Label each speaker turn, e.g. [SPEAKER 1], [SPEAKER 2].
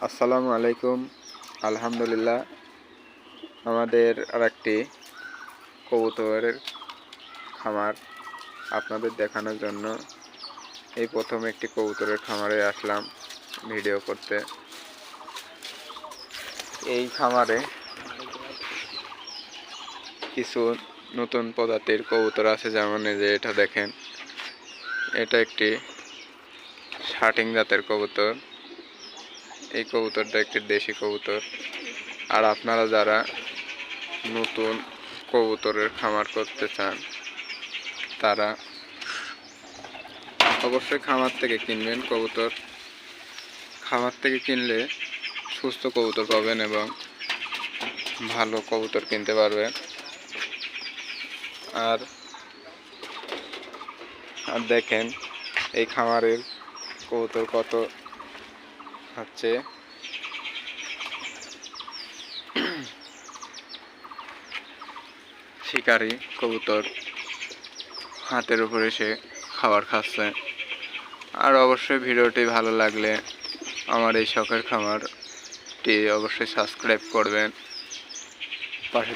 [SPEAKER 1] আসসালামু আলাইকুম। আলহামদুলিল্লাহ, আমাদের আরেকটি কবুতরের খামার আপনাদের দেখানোর জন্য এই প্রথম একটি কবুতরের খামারে আসলাম ভিডিও করতে। এই খামারে কিছু নতুন প্রজাতির কবুতর আছে, যেমন এই যে এটা দেখেন, এটা একটি শার্টিং জাতের কবুতর। এই কবুতরটা একটি দেশি কবুতর। আর আপনারা যারা নতুন কবুতরের খামার করতে চান তারা অবশ্যই খামার থেকে কিনবেন কবুতর। খামার থেকে কিনলে সুস্থ কবুতর পাবেন এবং ভালো কবুতর কিনতে পারবেন। আর আর দেখেন এই খামারের কবুতর কত হচ্ছে। শিকারি কবুতর হাতের উপরে সে খাবার খাচ্ছে। আর অবশ্যই ভিডিওটি ভালো লাগলে আমার এই শখের খামারটি অবশ্যই সাবস্ক্রাইব করবেন, পাশে